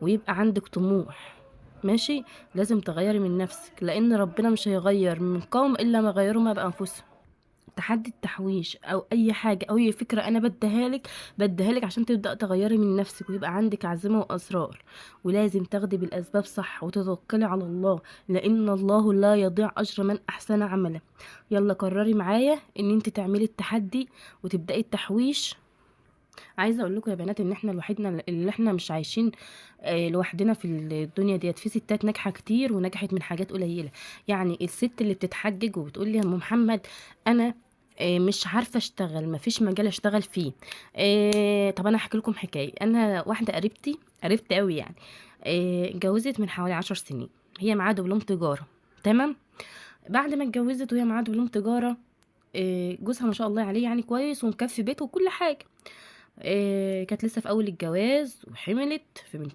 ويبقى عندك طموح. ماشي. لازم تغيري من نفسك، لان ربنا مش هيغير من قوم الا ما غيروا ما بانفسهم. تحدي التحويش او اي حاجه او اي فكره انا بديها لك عشان تبدا تغيري من نفسك ويبقى عندك عزيمه واصرار. ولازم تاخدي بالاسباب صح وتتوكلي على الله، لان الله لا يضيع اجر من احسن عملا. يلا قرري معايا ان انت تعملي التحدي وتبداي التحويش. عايزه اقول لكم يا بنات ان احنا لوحدنا، اللي احنا مش عايشين لوحدنا في الدنيا ديت. في ستات ناجحه كتير ونجحت من حاجات قليله. يعني الست اللي بتتحجج وبتقول لي يا ام محمد انا مش عارفه اشتغل، مفيش مجال اشتغل فيه. طب انا احكي لكم حكايه. انا واحده قريبتي قوي يعني، اتجوزت من حوالي 10 سنين. هي معاها دبلوم تجاره. تمام. بعد ما اتجوزت وهي معاها دبلوم تجاره، جوزها ما شاء الله عليه يعني كويس ومكفي بيته وكل حاجه. كانت لسه في اول الجواز وحملت في بنت